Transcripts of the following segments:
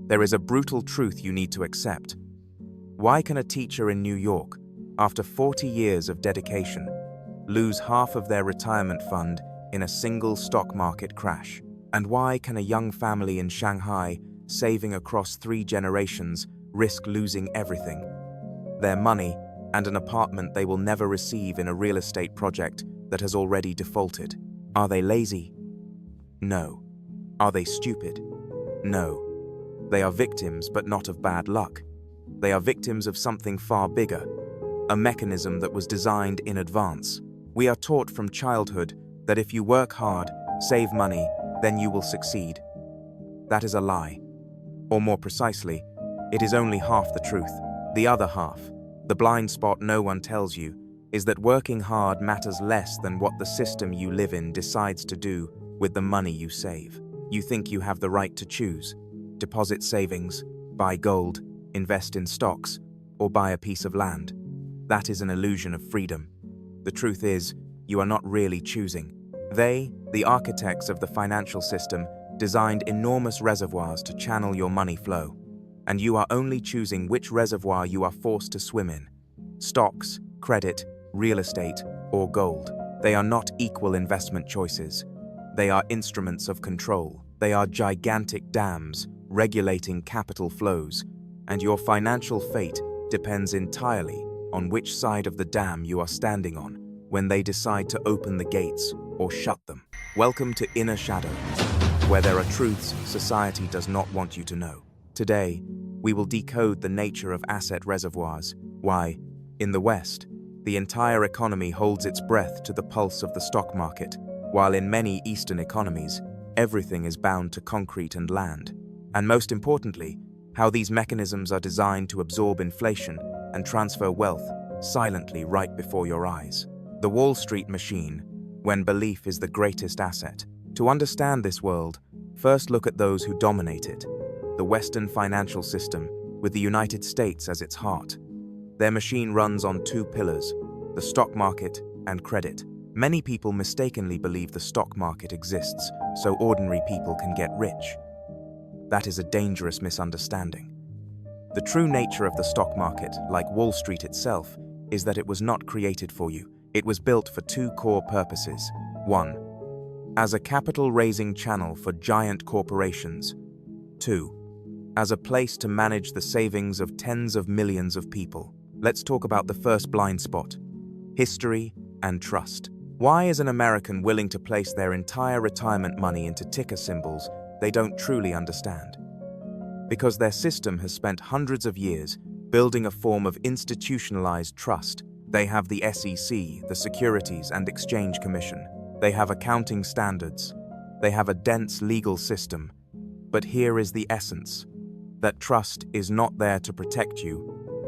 there is a brutal truth you need to accept. Why can a teacher in New York, after 40 years of dedication, lose half of their retirement fund in a single stock market crash? And why can a young family in Shanghai, saving across 3 generations, risk losing everything? Their money and an apartment they will never receive in a real estate project that has already defaulted. Are they lazy? No. Are they stupid? No. They are victims, but not of bad luck. They are victims of something far bigger, a mechanism that was designed in advance. We are taught from childhood that if you work hard, save money, then you will succeed. That is a lie. Or more precisely, it is only half the truth. The other half, the blind spot no one tells you, is that working hard matters less than what the system you live in decides to do with the money you save. You think you have the right to choose: deposit savings, buy gold, invest in stocks, or buy a piece of land. That is an illusion of freedom. The truth is, you are not really choosing. They, the architects of the financial system, designed enormous reservoirs to channel your money flow, and you are only choosing which reservoir you are forced to swim in: stocks, credit, real estate, or gold. They are not equal investment choices. They are instruments of control. They are gigantic dams regulating capital flows, and your financial fate depends entirely on which side of the dam you are standing on when they decide to open the gates or shut them. Welcome to Inner Shadow, where there are truths society does not want you to know. Today, we will decode the nature of asset reservoirs, why, in the West, the entire economy holds its breath to the pulse of the stock market, while in many Eastern economies, everything is bound to concrete and land. And most importantly, how these mechanisms are designed to absorb inflation and transfer wealth silently right before your eyes. The Wall Street machine, when belief is the greatest asset. To understand this world, first look at those who dominate it: the Western financial system, with the United States as its heart. Their machine runs on 2 pillars: the stock market and credit. Many people mistakenly believe the stock market exists so ordinary people can get rich. That is a dangerous misunderstanding. The true nature of the stock market, like Wall Street itself, is that it was not created for you. It was built for 2 core purposes. 1. As a capital-raising channel for giant corporations. 2. As a place to manage the savings of tens of millions of people. Let's talk about the first blind spot: history and trust. Why is an American willing to place their entire retirement money into ticker symbols they don't truly understand? Because their system has spent hundreds of years building a form of institutionalized trust. They have the SEC, the Securities and Exchange Commission. They have accounting standards. They have a dense legal system. But here is the essence: that trust is not there to protect you.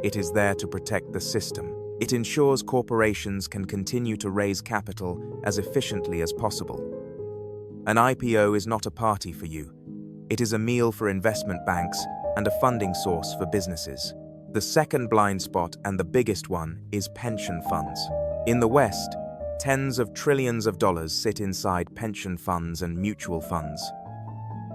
It is there to protect the system. It ensures corporations can continue to raise capital as efficiently as possible. An IPO is not a party for you. It is a meal for investment banks and a funding source for businesses. The second blind spot, and the biggest one, is pension funds. In the West, tens of trillions of dollars sit inside pension funds and mutual funds.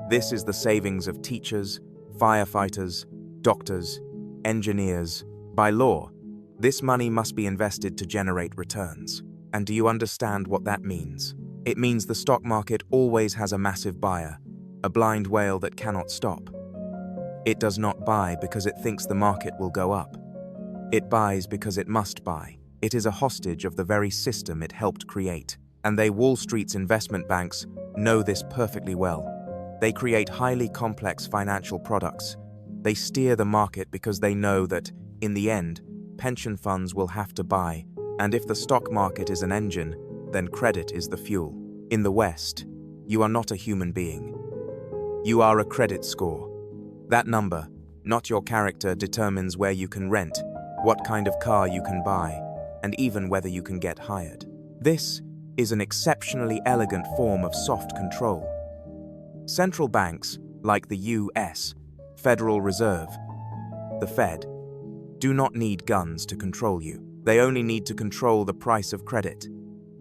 This is the savings of teachers, firefighters, doctors, engineers. By law, this money must be invested to generate returns. And do you understand what that means? It means the stock market always has a massive buyer, a blind whale that cannot stop. It does not buy because it thinks the market will go up. It buys because it must buy. It is a hostage of the very system it helped create. And they, Wall Street's investment banks, know this perfectly well. They create highly complex financial products. They steer the market because they know that, in the end, pension funds will have to buy, and if the stock market is an engine, then credit is the fuel. In the West, you are not a human being. You are a credit score. That number, not your character, determines where you can rent, what kind of car you can buy, and even whether you can get hired. This is an exceptionally elegant form of soft control. Central banks, like the U.S. Federal Reserve, the Fed, do not need guns to control you. They only need to control the price of credit,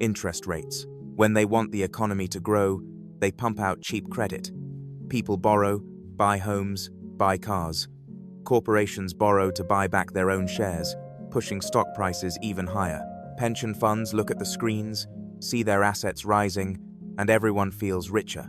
interest rates. When they want the economy to grow, they pump out cheap credit. People borrow, buy homes, buy cars. Corporations borrow to buy back their own shares, pushing stock prices even higher. Pension funds look at the screens, see their assets rising, and everyone feels richer.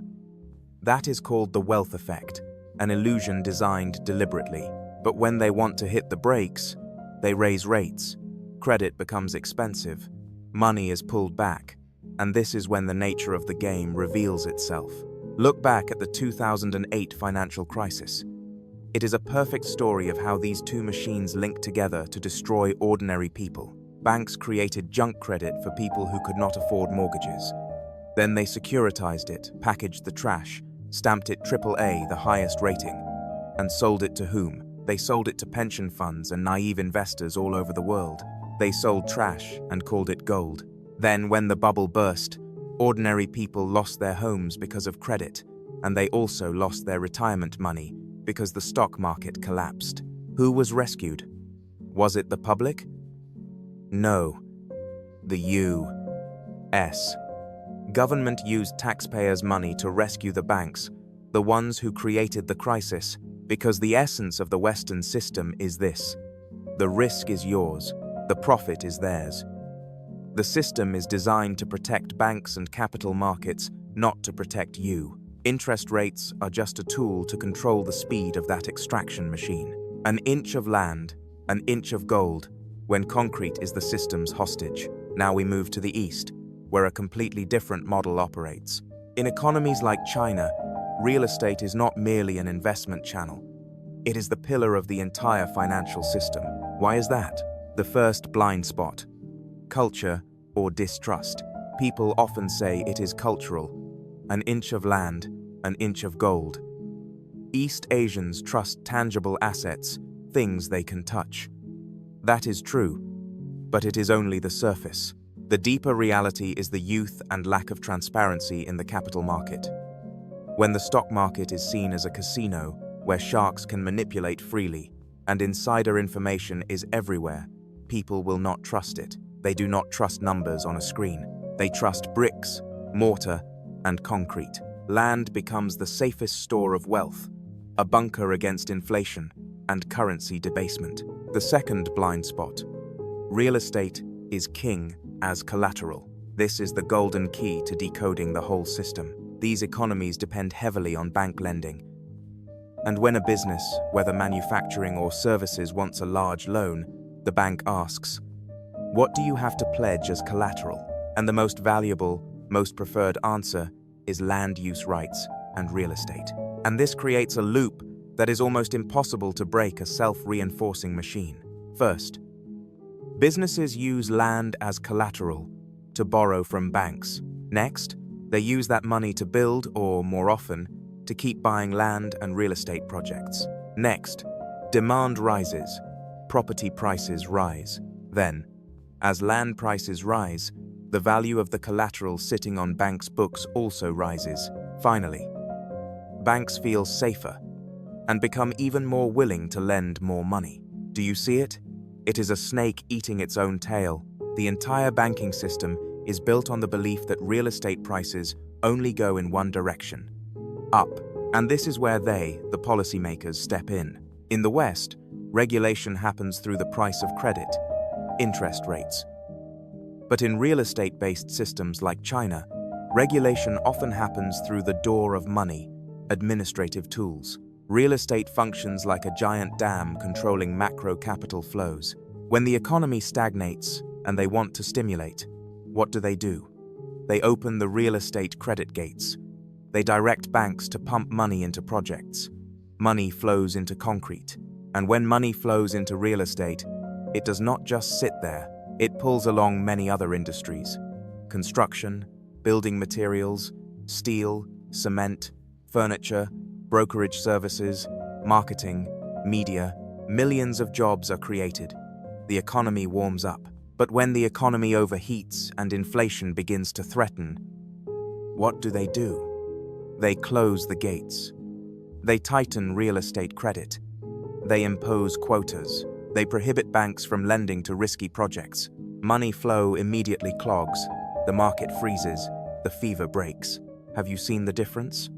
That is called the wealth effect, an illusion designed deliberately. But when they want to hit the brakes, they raise rates. Credit becomes expensive. Money is pulled back. And this is when the nature of the game reveals itself. Look back at the 2008 financial crisis. It is a perfect story of how these two machines linked together to destroy ordinary people. Banks created junk credit for people who could not afford mortgages. Then they securitized it, packaged the trash, stamped it AAA, the highest rating, and sold it to whom? They sold it to pension funds and naive investors all over the world. They sold trash and called it gold. Then, when the bubble burst, ordinary people lost their homes because of credit, and they also lost their retirement money because the stock market collapsed. Who was rescued? Was it the public? No. The U.S. Government used taxpayers' money to rescue the banks, the ones who created the crisis, because the essence of the Western system is this: the risk is yours, the profit is theirs. The system is designed to protect banks and capital markets, not to protect you. Interest rates are just a tool to control the speed of that extraction machine. An inch of land, an inch of gold, when concrete is the system's hostage. Now we move to the East, where a completely different model operates. In economies like China, real estate is not merely an investment channel. It is the pillar of the entire financial system. Why is that? The first blind spot: culture or distrust. People often say it is cultural. An inch of land, an inch of gold. East Asians trust tangible assets, things they can touch. That is true, but it is only the surface. The deeper reality is the youth and lack of transparency in the capital market. When the stock market is seen as a casino where sharks can manipulate freely and insider information is everywhere, people will not trust it. They do not trust numbers on a screen. They trust bricks, mortar, and concrete. Land becomes the safest store of wealth, a bunker against inflation and currency debasement. The second blind spot: real estate is king as collateral. This is the golden key to decoding the whole system. These economies depend heavily on bank lending. And when a business, whether manufacturing or services, wants a large loan, the bank asks, "What do you have to pledge as collateral?" And the most valuable, most preferred answer is land use rights and real estate. And this creates a loop that is almost impossible to break, a self-reinforcing machine. First, businesses use land as collateral to borrow from banks. Next, they use that money to build, or more often, to keep buying land and real estate projects. Next, demand rises, property prices rise. Then, as land prices rise, the value of the collateral sitting on banks' books also rises. Finally, banks feel safer and become even more willing to lend more money. Do you see it? It is a snake eating its own tail. The entire banking system is built on the belief that real estate prices only go in one direction: up. And this is where they, the policymakers, step in. In the West, regulation happens through the price of credit, interest rates. But in real estate-based systems like China, regulation often happens through the door of money, administrative tools. Real estate functions like a giant dam controlling macro capital flows. When the economy stagnates and they want to stimulate, what do? They open the real estate credit gates. They direct banks to pump money into projects. Money flows into concrete. And when money flows into real estate, it does not just sit there. It pulls along many other industries: construction, building materials, steel, cement, furniture, brokerage services, marketing, media. Millions of jobs are created. The economy warms up. But when the economy overheats and inflation begins to threaten, what do? They close the gates. They tighten real estate credit. They impose quotas. They prohibit banks from lending to risky projects. Money flow immediately clogs. The market freezes. The fever breaks. Have you seen the difference?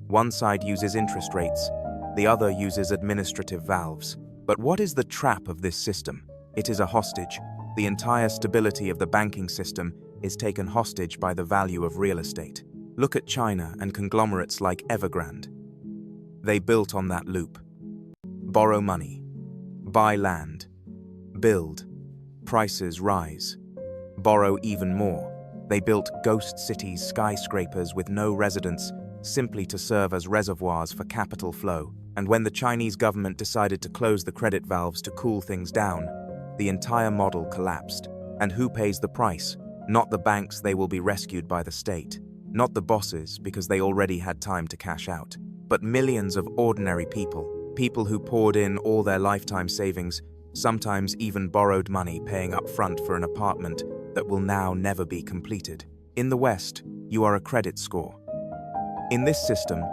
One side uses interest rates. The other uses administrative valves. But what is the trap of this system? It is a hostage. The entire stability of the banking system is taken hostage by the value of real estate. Look at China and conglomerates like Evergrande. They built on that loop. Borrow money, buy land, build, prices rise, borrow even more. They built ghost cities, skyscrapers with no residents, simply to serve as reservoirs for capital flow. And when the Chinese government decided to close the credit valves to cool things down, the entire model collapsed. And who pays the price? Not the banks, they will be rescued by the state. Not the bosses, because they already had time to cash out. But millions of ordinary people. People who poured in all their lifetime savings, sometimes even borrowed money paying up front for an apartment that will now never be completed. In the West, you are a credit score. In this system,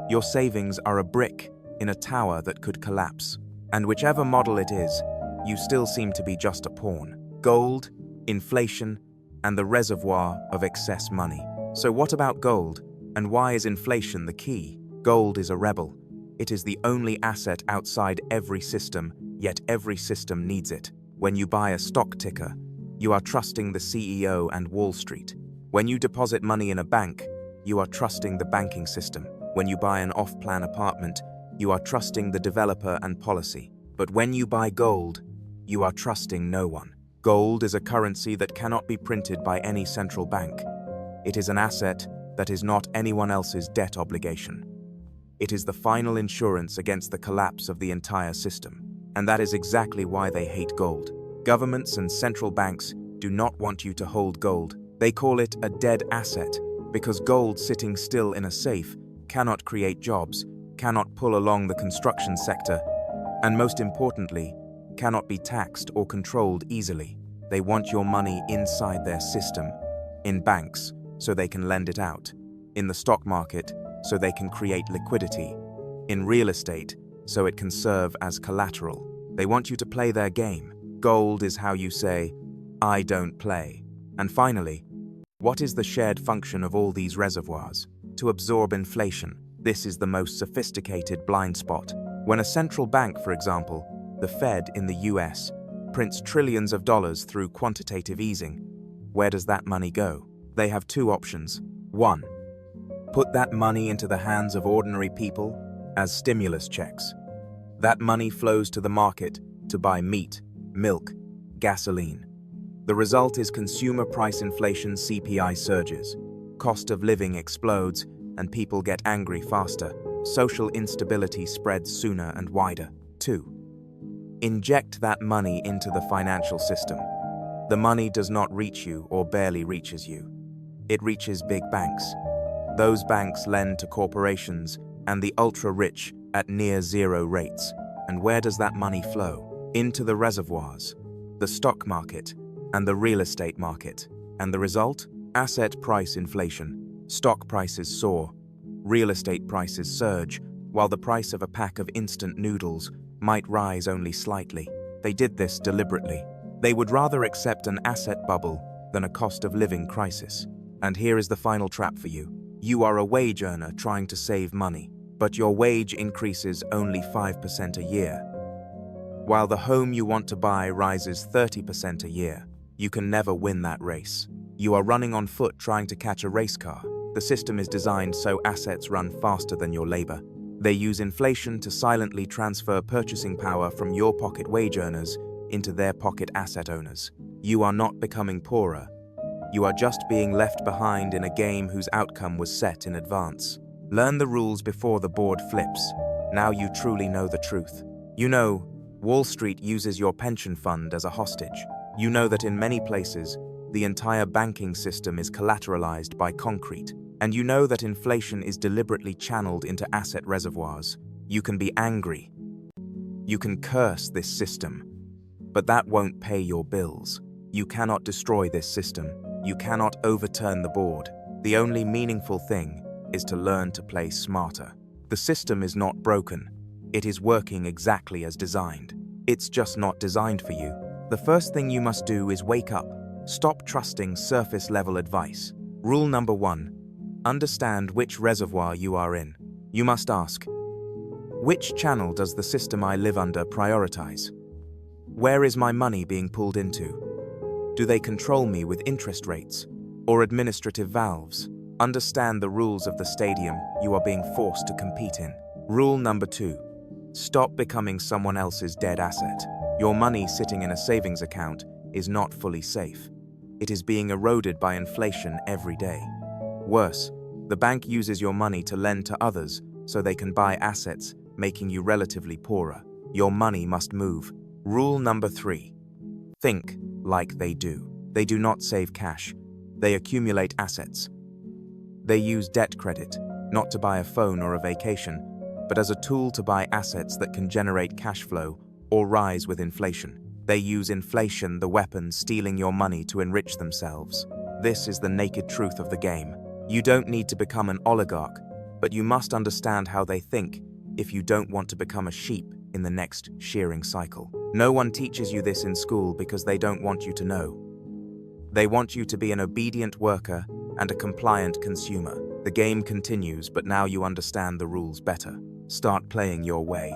your savings are a brick in a tower that could collapse. And whichever model it is, you still seem to be just a pawn. Gold, inflation, and the reservoir of excess money. So what about gold? And why is inflation the key? Gold is a rebel. It is the only asset outside every system, yet every system needs it. When you buy a stock ticker, you are trusting the CEO and Wall Street. When you deposit money in a bank, you are trusting the banking system. When you buy an off-plan apartment, you are trusting the developer and policy. But when you buy gold, you are trusting no one. Gold is a currency that cannot be printed by any central bank. It is an asset that is not anyone else's debt obligation. It is the final insurance against the collapse of the entire system. And that is exactly why they hate gold. Governments and central banks do not want you to hold gold. They call it a dead asset because gold sitting still in a safe cannot create jobs, cannot pull along the construction sector, and most importantly, cannot be taxed or controlled easily. They want your money inside their system, in banks, so they can lend it out, in the stock market, so they can create liquidity, in real estate, so it can serve as collateral. They want you to play their game. Gold is how you say, I don't play. And finally, what is the shared function of all these reservoirs? To absorb inflation. This is the most sophisticated blind spot. When a central bank, for example, the Fed in the US, prints trillions of dollars through quantitative easing, where does that money go? They have two options. One, put that money into the hands of ordinary people as stimulus checks. That money flows to the market to buy meat, milk, gasoline. The result is consumer price inflation, CPI surges. Cost of living explodes and people get angry faster. Social instability spreads sooner and wider. 2. Inject that money into the financial system. The money does not reach you or barely reaches you. It reaches big banks. Those banks lend to corporations and the ultra-rich at near zero rates. And where does that money flow? Into the reservoirs, the stock market, and the real estate market. And the result? Asset price inflation. Stock prices soar. Real estate prices surge, while the price of a pack of instant noodles might rise only slightly. They did this deliberately. They would rather accept an asset bubble than a cost of living crisis. And here is the final trap for you. You are a wage earner trying to save money, but your wage increases only 5% a year. While the home you want to buy rises 30% a year, you can never win that race. You are running on foot trying to catch a race car. The system is designed so assets run faster than your labor. They use inflation to silently transfer purchasing power from your pocket wage earners into their pocket asset owners. You are not becoming poorer. You are just being left behind in a game whose outcome was set in advance. Learn the rules before the board flips. Now you truly know the truth. You know, Wall Street uses your pension fund as a hostage. You know that in many places, the entire banking system is collateralized by concrete. And you know that inflation is deliberately channeled into asset reservoirs. You can be angry. You can curse this system. But that won't pay your bills. You cannot destroy this system. You cannot overturn the board. The only meaningful thing is to learn to play smarter. The system is not broken. It is working exactly as designed. It's just not designed for you. The first thing you must do is wake up. Stop trusting surface-level advice. Rule number 1. Understand which reservoir you are in. You must ask, Which channel does the system I live under prioritize? Where is my money being pulled into? Do they control me with interest rates or administrative valves? Understand the rules of the stadium you are being forced to compete in. Rule number 2. Stop becoming someone else's dead asset. Your money sitting in a savings account is not fully safe. It is being eroded by inflation every day. Worse, the bank uses your money to lend to others so they can buy assets, making you relatively poorer. Your money must move. Rule number 3. Think like they do. They do not save cash. They accumulate assets. They use debt credit, not to buy a phone or a vacation, but as a tool to buy assets that can generate cash flow or rise with inflation. They use inflation, the weapon stealing your money, to enrich themselves. This is the naked truth of the game. You don't need to become an oligarch, but you must understand how they think if you don't want to become a sheep in the next shearing cycle. No one teaches you this in school because they don't want you to know. They want you to be an obedient worker and a compliant consumer. The game continues, but now you understand the rules better. Start playing your way.